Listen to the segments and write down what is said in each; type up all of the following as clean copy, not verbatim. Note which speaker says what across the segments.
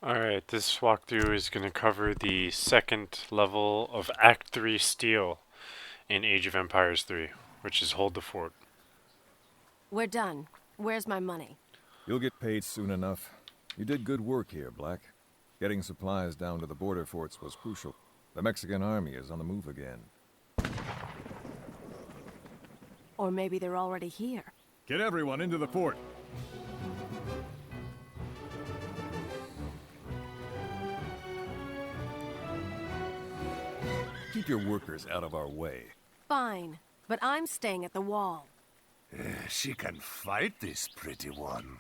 Speaker 1: Alright, this walkthrough is going to cover the second level of Act 3 Steel in Age of Empires 3, which is Hold the Fort.
Speaker 2: We're done. Where's my money?
Speaker 3: You'll get paid soon enough. You did good work here, Black. Getting supplies down to the border forts was crucial. The Mexican army is on the move again.
Speaker 2: Or maybe they're already here.
Speaker 4: Get everyone into the fort.
Speaker 3: Keep your workers out of our way.
Speaker 2: Fine, but I'm staying at the wall.
Speaker 5: She can fight, this pretty one.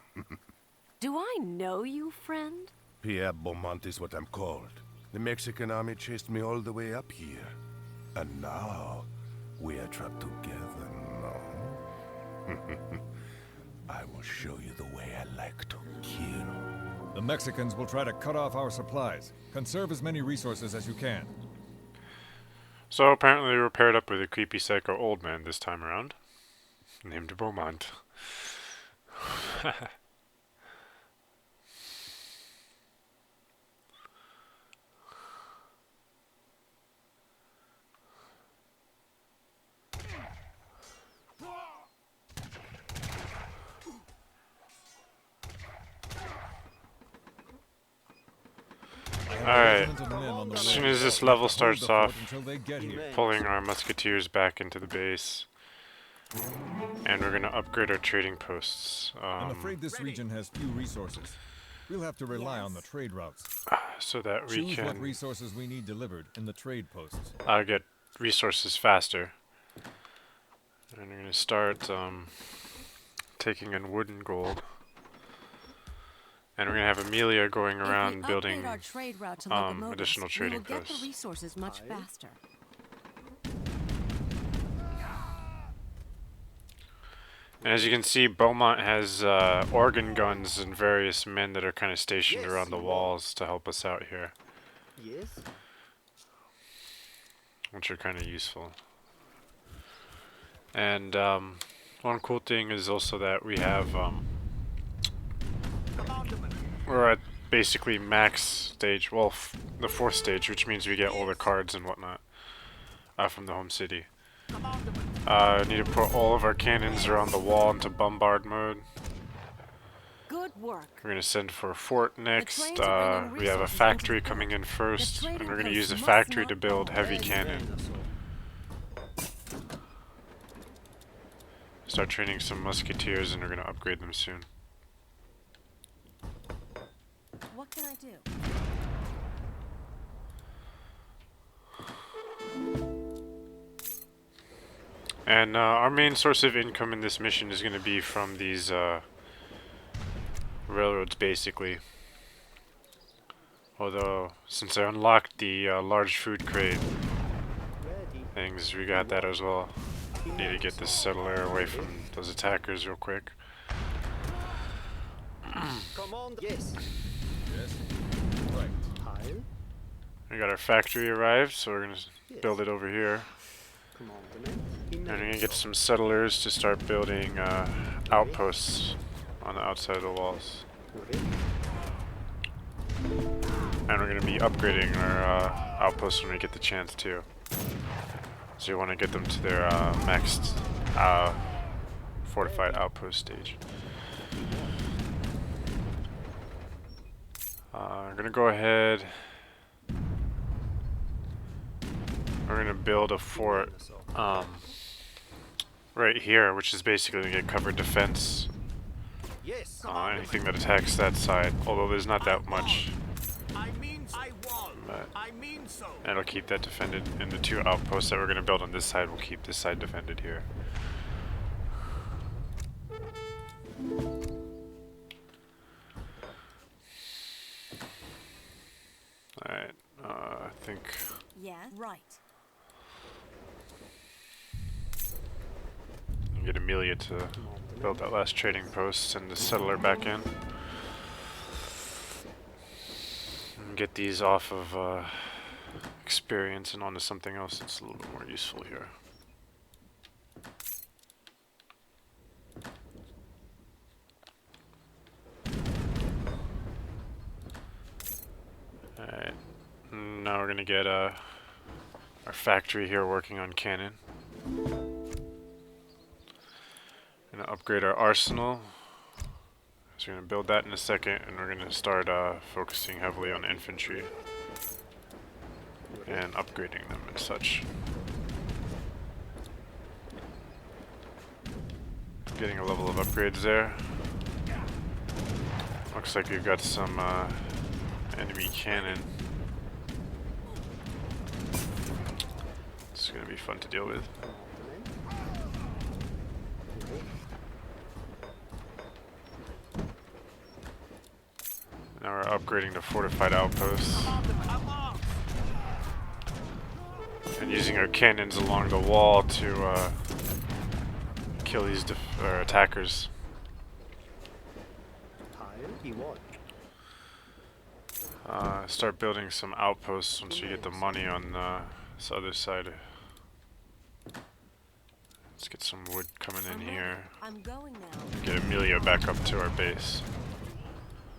Speaker 2: Do I know you, friend?
Speaker 5: Pierre Beaumont is what I'm called. The Mexican army chased me all the way up here. And now, we are trapped together, no? I will show you the way I like to kill.
Speaker 3: The Mexicans will try to cut off our supplies. Conserve as many resources as you can.
Speaker 1: So apparently we're paired up with a creepy psycho old man this time around, named Beaumont. Alright, as soon as this level starts off, pulling our musketeers back into the base, and we're going to upgrade our trading posts.
Speaker 3: I'm afraid this region has few resources. We'll have to rely on the trade routes.
Speaker 1: So that we
Speaker 3: Choose
Speaker 1: can
Speaker 3: what resources we need delivered in the trade posts.
Speaker 1: get resources faster. And we're going to start taking in wood and gold. And we're going to have Amelia going around building
Speaker 2: our trade route to
Speaker 1: additional trading
Speaker 2: we will get
Speaker 1: posts.
Speaker 2: the resources much faster.
Speaker 1: And as you can see, Beaumont has organ guns and various men that are kind of stationed around the walls to help us out here.
Speaker 6: Yes.
Speaker 1: Which are kind of useful. And one cool thing is also that we have we're at basically max stage, well, the 4th stage, which means we get all the cards and whatnot from the home city. Need to put all of our cannons around the wall into bombard mode.
Speaker 2: Good work.
Speaker 1: We're going to send for a fort next. We have a factory coming in first, and we're going to use the factory to build heavy cannon. Start training some musketeers, and we're going to upgrade them soon.
Speaker 2: What can I do?
Speaker 1: And our main source of income in this mission is going to be from these railroads, basically. Although, since I unlocked the large food crate things, we got that as well. Need to get this settler away from those attackers real quick.
Speaker 6: Command. Yes.
Speaker 3: Yes. Right.
Speaker 6: Tile.
Speaker 1: We got our factory arrived, so we're going to build it over here.
Speaker 6: Commandment.
Speaker 1: And we're going to get some settlers to start building outposts on the outside of the walls. And we're going to be upgrading our outposts when we get the chance too. So you want to get them to their maxed fortified outpost stage. I'm going to go ahead. We're going to build a fort right here, which is basically going to get covered defense.
Speaker 6: Yes.
Speaker 1: Anything that attacks that side, although there's not that much.
Speaker 5: I mean, I won.
Speaker 1: But
Speaker 5: I mean so.
Speaker 1: it'll keep that defended, and the 2 outposts that we're going to build on this side will keep this side defended here. Alright, I think
Speaker 2: Yes. Right.
Speaker 1: get Amelia to build that last trading post and the settler back in. And get these off of experience and onto something else that's a little bit more useful here. Alright, now we're gonna get our factory here working on cannon. Gonna upgrade our arsenal. So we're gonna build that in a second, and we're gonna start focusing heavily on infantry and upgrading them and such. Getting a level of upgrades there. Looks like we've got some enemy cannon. It's gonna be fun to deal with. Now we're upgrading the fortified outposts and using our cannons along the wall to kill these attackers. Start building some outposts once you get the money on this other side. Let's get some wood coming in here.
Speaker 2: I'm going now.
Speaker 1: Get Amelia back up to our base.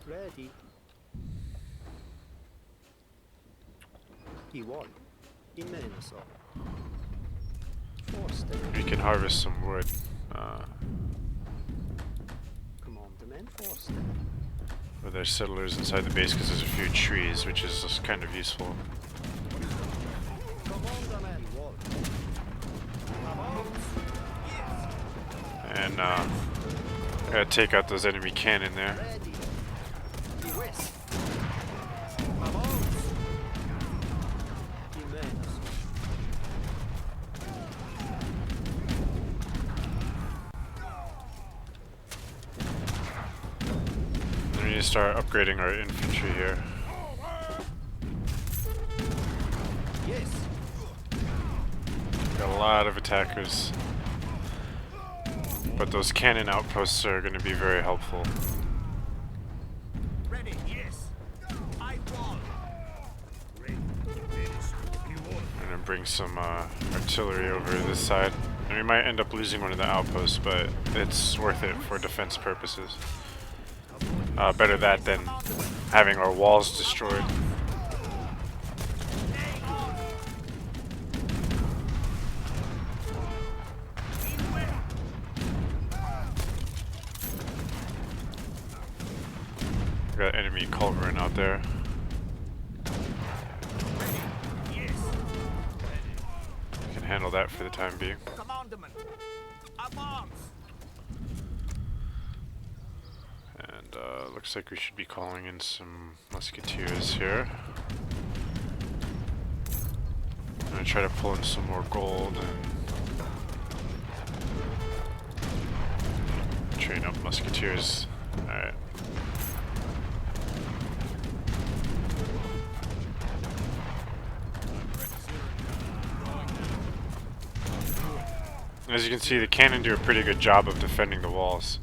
Speaker 6: Ready. Iwan. Immenso. Forster.
Speaker 1: We can harvest some wood.
Speaker 6: Commandment Forster.
Speaker 1: With our settlers inside the base because there's a few trees, which is just kind of useful.
Speaker 6: Commandment Iwan.
Speaker 1: And gotta take out those enemy cannon there.
Speaker 6: Ready. West. Command. Immenso.
Speaker 1: We need to start upgrading our infantry here.
Speaker 6: Yes.
Speaker 1: Got a lot of attackers. But those cannon outposts are going to be very helpful.
Speaker 6: Ready. Yes. I won. Ready.
Speaker 1: I'm going to bring some artillery over this side. And we might end up losing one of the outposts, but it's worth it for defense purposes. Better that than having our walls destroyed. Got enemy culverin out there. Can handle that for the time being.
Speaker 6: Commandment. Advance.
Speaker 1: And looks like we should be calling in some musketeers here. I'm gonna try to pull in some more gold and train up musketeers. Alright. As you can see, the cannon do a pretty good job of defending the walls.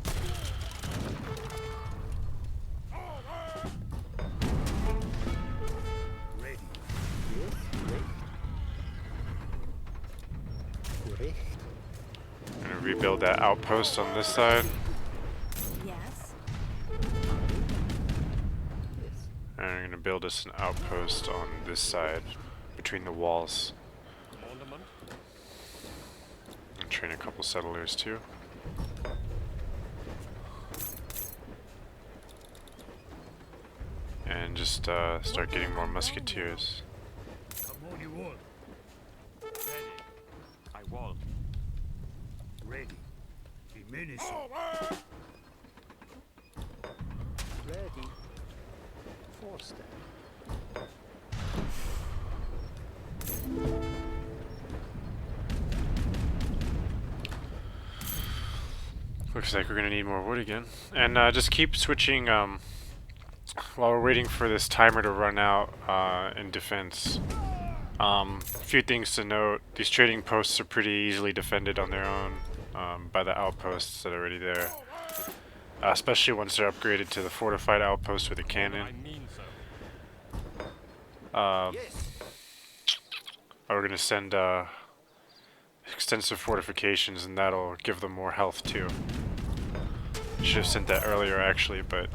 Speaker 6: Ready. Yes. Ready.
Speaker 1: I'm gonna rebuild that outpost on this side.
Speaker 2: Yes.
Speaker 6: Yes.
Speaker 1: And I'm gonna build us an outpost on this side, between the walls. And train a couple settlers too. And just start getting more musketeers.
Speaker 7: Come on, you wall. Ready. I wall. Ready. Immenso.
Speaker 6: Ready. Forster.
Speaker 1: Looks like we're gonna need more wood again. And just keep switching while we're waiting for this timer to run out in defense. A few things to note. These trading posts are pretty easily defended on their own by the outposts that are already there. Especially once they're upgraded to the fortified outpost with a cannon. We're gonna send extensive fortifications, and that'll give them more health too. Should have sent that earlier actually, but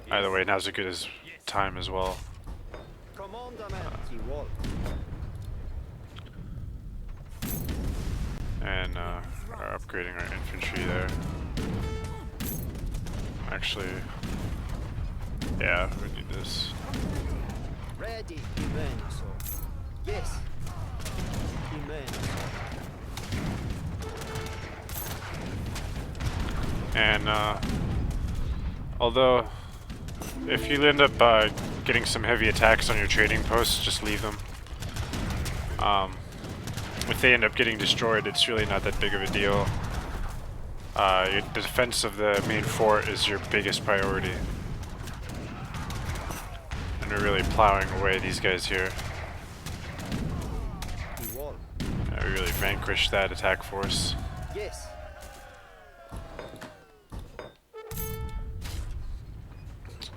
Speaker 1: either way, now's as good as time as well. And are upgrading our infantry there. Actually, yeah, we need this.
Speaker 6: Ready, immenso. Yes. Immenso.
Speaker 1: And although if you end up getting some heavy attacks on your trading posts, just leave them. If they end up getting destroyed, it's really not that big of a deal. The defense of the main fort is your biggest priority. And we're really plowing away these guys here. We really vanquished that attack force.
Speaker 6: Yes.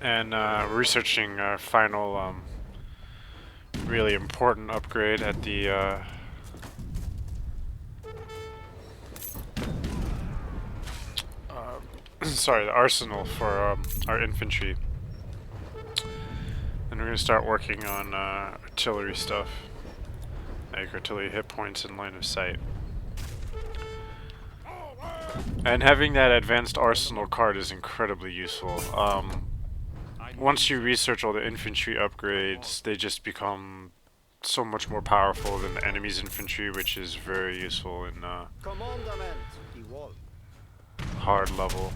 Speaker 1: And we're researching our final really important upgrade at the sorry, the arsenal for our infantry. And we're going to start working on artillery stuff, like artillery hit points and line of sight. And having that advanced arsenal card is incredibly useful. Once you research all the infantry upgrades, they just become so much more powerful than the enemy's infantry, which is very useful in hard level.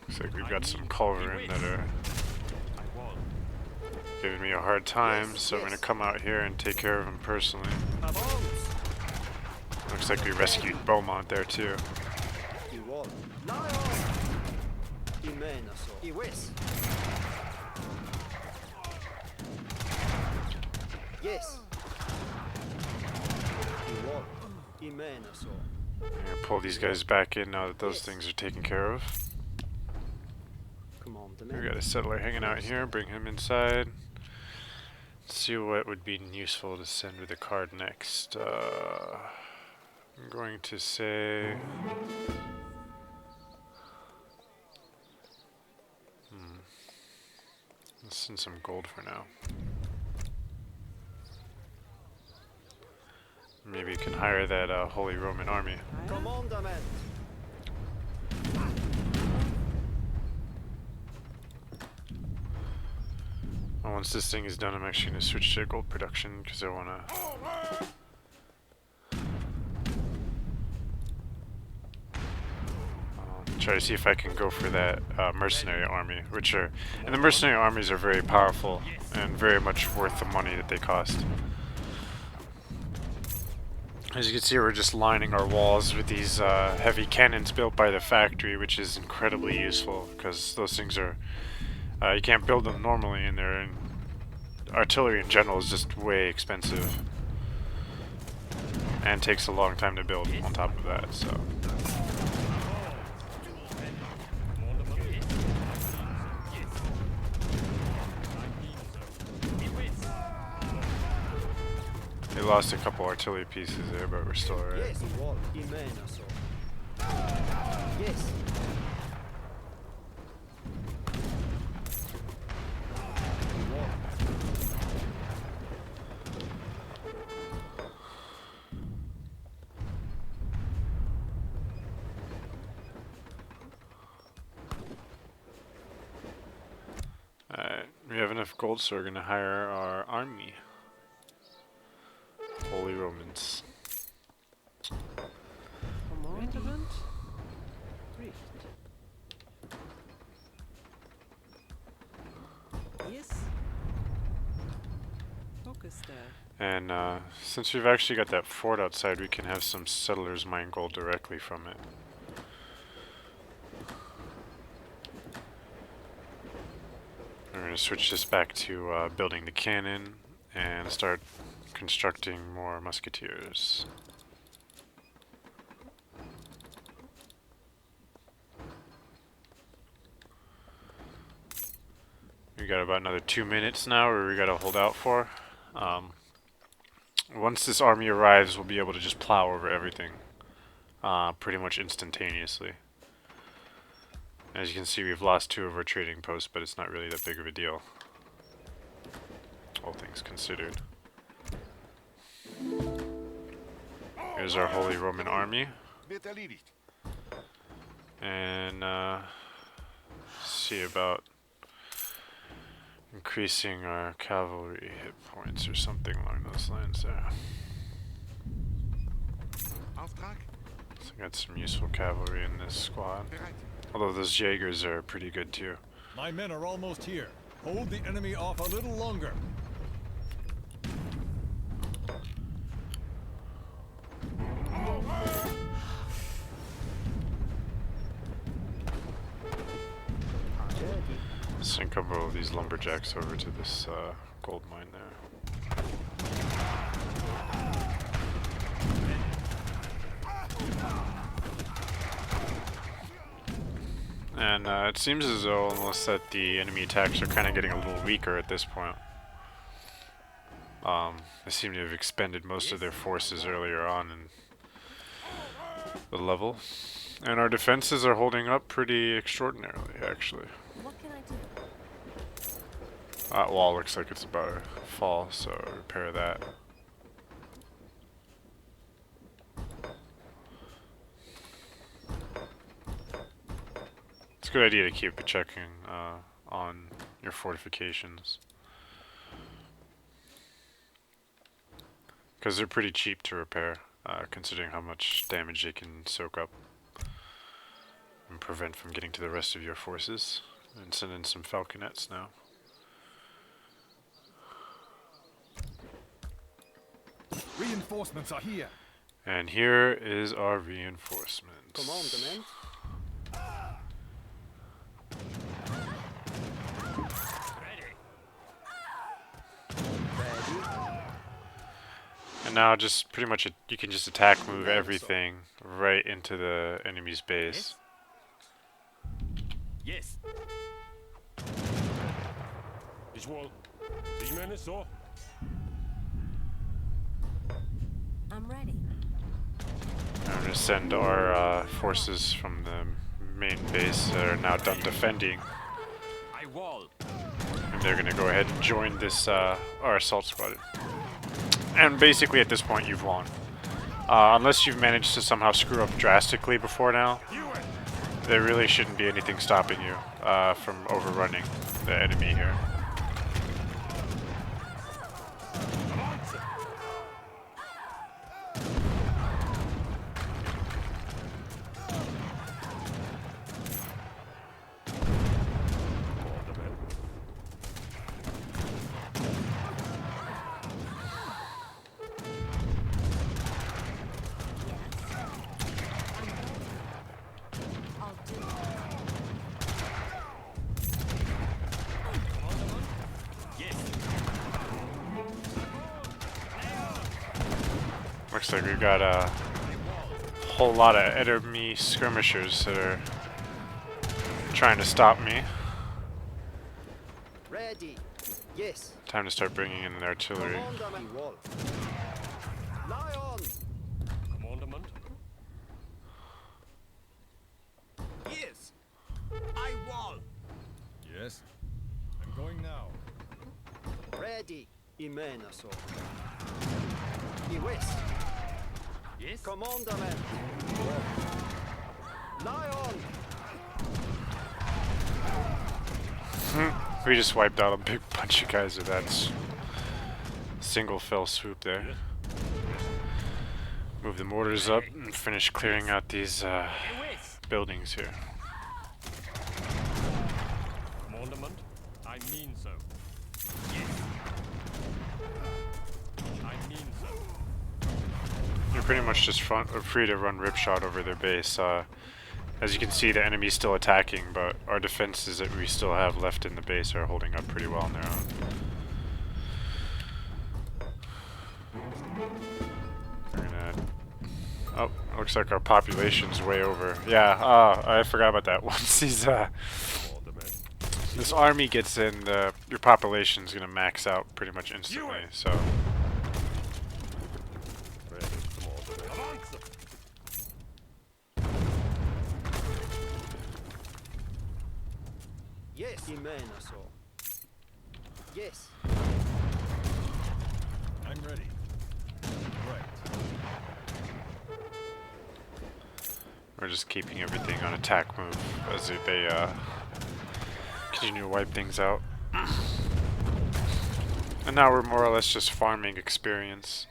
Speaker 1: Looks like we've got some culverin that are giving me a hard time, so I'm going to come out here and take care of them personally. Looks like we rescued Beaumont there too.
Speaker 6: Yes.
Speaker 1: I'm gonna pull these guys back in now that those things are taken care of. We got a settler hanging out here, bring him inside. Let's see what would be useful to send with the card next. I'm going to say... Let's send some gold for now. Maybe you can hire that Holy Roman Army.
Speaker 6: Commandment.
Speaker 1: Well, once this thing is done, I'm actually going to switch to gold production because I want to... try to see if I can go for that mercenary army, which are... And the mercenary armies are very powerful and very much worth the money that they cost. As you can see, we're just lining our walls with these heavy cannons built by the factory, which is incredibly useful because those things are... you can't build them normally in there, and artillery in general is just way expensive. And takes a long time to build on top of that, so... We lost a couple artillery pieces there, but we're still alright.
Speaker 6: Yes. Yes.
Speaker 1: Alright, we have enough gold, so we're gonna hire our army. Holy Romans.
Speaker 2: Commandment? Yes. Focus there.
Speaker 1: And since we've actually got that fort outside, we can have some settlers mine gold directly from it. We're going to switch this back to building the cannon and start constructing more musketeers. We got about another 2 minutes now where we got to hold out for. Once this army arrives, we'll be able to just plow over everything pretty much instantaneously. As you can see, we've lost 2 of our trading posts, but it's not really that big of a deal, all things considered. Here's our Holy Roman Army. And see about increasing our cavalry hit points or something along those lines there. So I got some useful cavalry in this squad. Although those Jaegers are pretty good too.
Speaker 4: My men are almost here. Hold the enemy off a little longer.
Speaker 1: Sink a couple of these lumberjacks over to this gold mine there. And it seems as though almost that the enemy attacks are kind of getting a little weaker at this point. They seem to have expended most of their forces earlier on in the level. And our defenses are holding up pretty extraordinarily, actually.
Speaker 2: What can I do?
Speaker 1: That wall looks like it's about to fall, so repair that. It's a good idea to keep checking on your fortifications, because they're pretty cheap to repair, considering how much damage they can soak up and prevent from getting to the rest of your forces. And send in some falconets now.
Speaker 4: Reinforcements are here.
Speaker 1: And here is our reinforcements.
Speaker 6: Commandment.
Speaker 1: And now just pretty much you can just attack move everything right into the enemy's base.
Speaker 7: Yes. Visual. So.
Speaker 2: I'm ready.
Speaker 1: I'm going to send our forces from the main base that are now done defending.
Speaker 7: I wall.
Speaker 1: And they're going to go ahead and join this our assault squad. And basically at this point you've won. Unless you've managed to somehow screw up drastically before now, there really shouldn't be anything stopping you from overrunning the enemy here.
Speaker 2: I'll do it.
Speaker 1: Looks like we've got a whole lot of enemy skirmishers that are trying to stop me.
Speaker 6: Ready. Yes.
Speaker 1: Time to start bringing in the artillery.
Speaker 6: Commandment. Wall. Lie on.
Speaker 7: Commandment. Yes. I wall.
Speaker 4: Yes. I'm going now.
Speaker 6: Ready. Imenaso. West.
Speaker 7: Yes.
Speaker 6: Commandment. Lie on.
Speaker 1: We just wiped out a big bunch of guys with that single fell swoop there. Move the mortars up and finish clearing out these buildings here.
Speaker 7: Commandment. I mean so. Yes. I mean so.
Speaker 1: You're pretty much just free to run ripshot over their base. As you can see, the enemy's still attacking, but our defenses that we still have left in the base are holding up pretty well on their own. We're gonna... Oh, looks like our population's way over. Yeah, I forgot about that. Once these, this army gets in, your population's gonna max out pretty much instantly, so...
Speaker 6: Yes. Imena so. Yes.
Speaker 4: I'm ready. Right.
Speaker 1: We're just keeping everything on attack move as they continue to wipe things out. And now we're more or less just farming experience.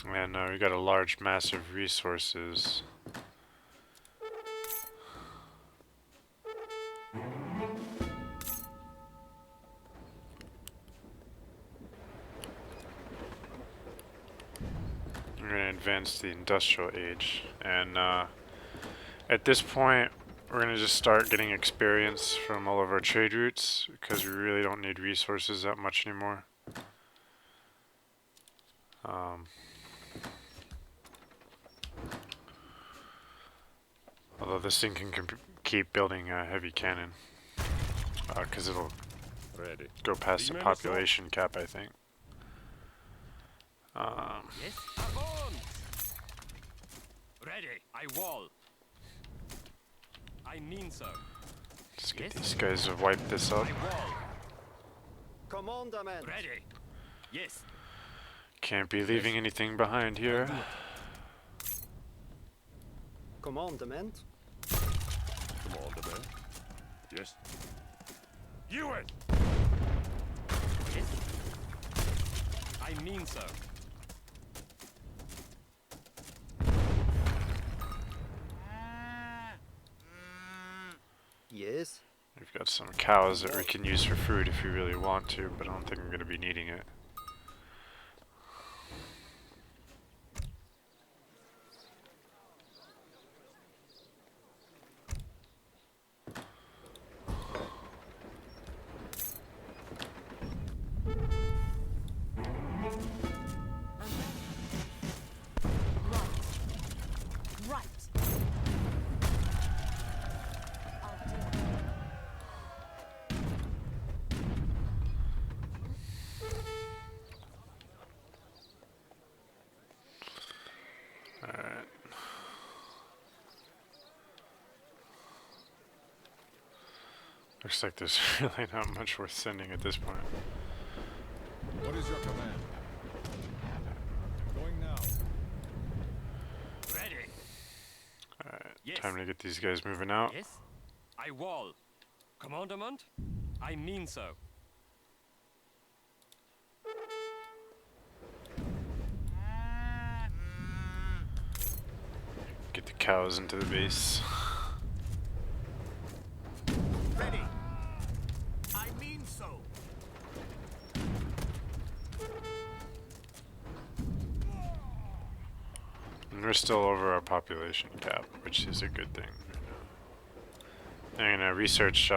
Speaker 1: And we got a large mass of resources. We're going to advance the industrial age. And at this point, we're going to just start getting experience from all of our trade routes because we really don't need resources that much anymore. Although this thing can keep building a heavy cannon because it'll
Speaker 5: Ready.
Speaker 1: go past the population cap, I think.
Speaker 7: Yes. Avon. Ready. I wall. I mean so.
Speaker 1: Let's get
Speaker 7: Yes.
Speaker 1: these guys to wipe this up.
Speaker 7: I wall.
Speaker 6: Commandament.
Speaker 7: Ready. Yes.
Speaker 1: Can't be leaving anything behind here.
Speaker 6: Commandament.
Speaker 5: Come on, the man. Yes. You it.
Speaker 7: Yes. I mean so.
Speaker 6: Yes.
Speaker 1: We've got some cows that we can use for food if we really want to, but I don't think I'm going to be needing it.
Speaker 2: Right. I'll do it.
Speaker 1: Alright. Looks like there's really not much worth sending at this point.
Speaker 4: What is your command? Going now.
Speaker 7: Ready.
Speaker 1: Alright,
Speaker 7: Yes.
Speaker 1: time to get these guys moving out.
Speaker 7: Yes. I wall. Commandment. I mean so.
Speaker 1: Get the cows into the base.
Speaker 7: Ready. I mean so.
Speaker 1: And we're still over our population cap, which is a good thing. I'm gonna research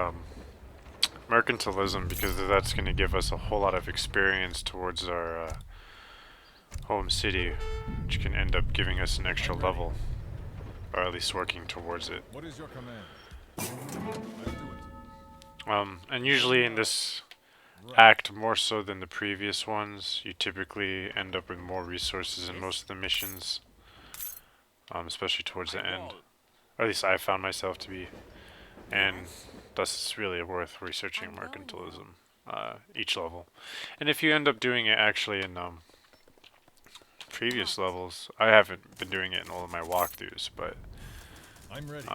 Speaker 1: mercantilism because that's gonna give us a whole lot of experience towards our home city, which can end up giving us an extra level, or at least working towards it.
Speaker 4: What is your command? I'll do it.
Speaker 1: And usually in this act, more so than the previous ones, you typically end up with more resources in most of the missions, especially towards the end. Or at least I found myself to be, and thus it's really worth researching mercantilism each level. And if you end up doing it actually in previous levels, I haven't been doing it in all of my walkthroughs, but
Speaker 4: I'm ready.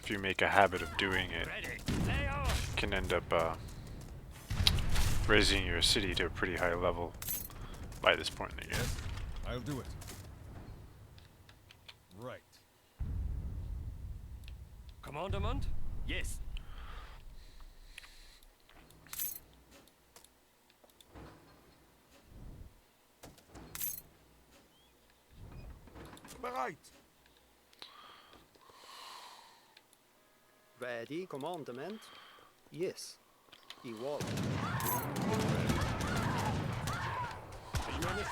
Speaker 1: if you make a habit of doing it,
Speaker 7: Ready. Lay on.
Speaker 1: you can end up raising your city to a pretty high level by this point in the game.
Speaker 4: I'll do it. Right.
Speaker 7: Commandment. Yes.
Speaker 5: Bereit.
Speaker 6: Ready. Commandament. Yes. I wall.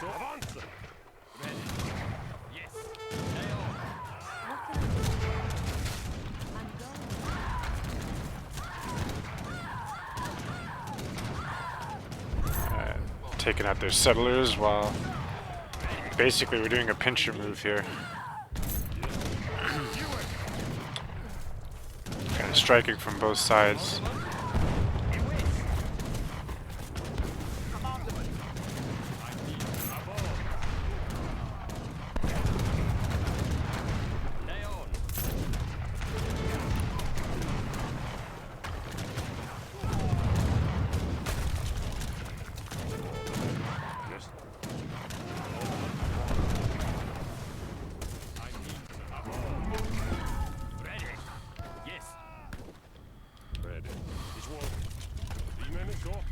Speaker 5: Avance.
Speaker 7: Ready. Yes. Lay on.
Speaker 2: What can I do? I'm going.
Speaker 1: Taking out their settlers while basically we're doing a pincher move here. Gonna striking from both sides.
Speaker 7: Lay on.
Speaker 5: Yes.
Speaker 7: Ready. Yes.
Speaker 5: Ready. It's war. 3 minutes off.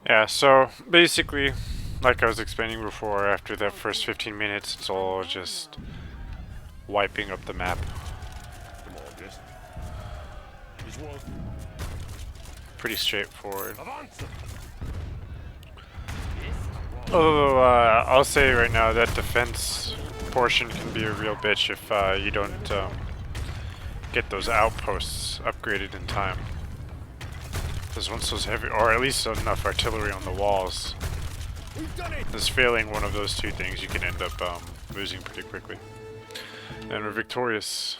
Speaker 1: Yeah, so basically, like I was explaining before, after that first 15 minutes, it's all just wiping up the map.
Speaker 5: Come on, yes. It's war.
Speaker 1: Pretty straightforward.
Speaker 5: Avance!
Speaker 1: Although, I'll say right now that defense portion can be a real bitch if you don't get those outposts upgraded in time. Because once those heavy, or at least enough artillery on the walls, is failing one of those two things, you can end up losing pretty quickly. And we're victorious.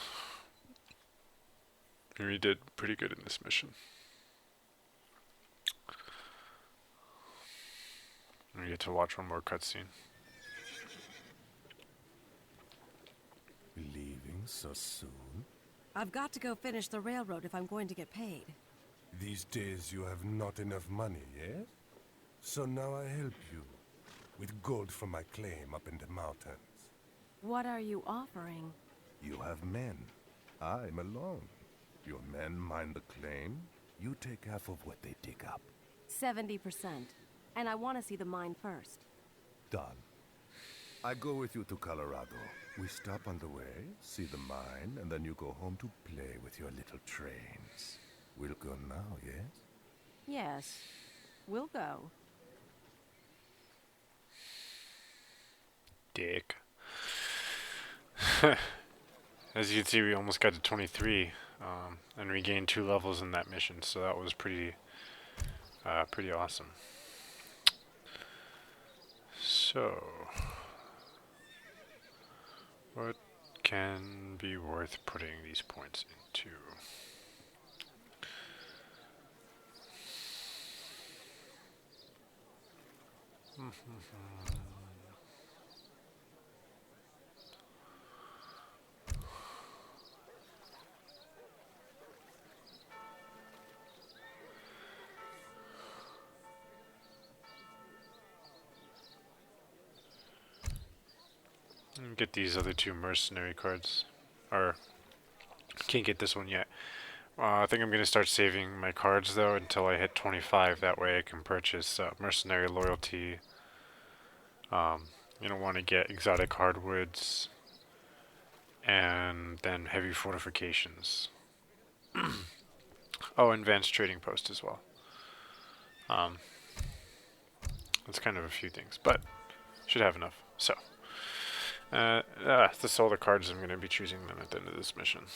Speaker 1: We did pretty good in this mission. We get to watch one more cutscene.
Speaker 5: Leaving so soon?
Speaker 2: I've got to go finish the railroad if I'm going to get paid.
Speaker 5: These days you have not enough money, yes? So now I help you. With gold from my claim up in the mountains.
Speaker 2: What are you offering?
Speaker 5: You have men. I'm alone. Your men mine the claim. You take half of what they dig up.
Speaker 2: 70%. And I want to see the mine first.
Speaker 5: Done. I go with you to Colorado. We stop on the way, see the mine, and then you go home to play with your little trains. We'll go now, yes?
Speaker 2: Yes. We'll go.
Speaker 1: Dick. As you can see, we almost got to 23, and we gained 2 levels in that mission, so that was pretty awesome. So, what can be worth putting these points into? Get these other 2 mercenary cards, or can't get this one yet. I think I'm gonna start saving my cards though until I hit 25. That way I can purchase mercenary loyalty. You don't want to get exotic hardwoods, and then heavy fortifications. Oh, advanced trading post as well. That's kind of a few things, but should have enough. So. That's all the cards I'm going to be choosing them at the end of this mission.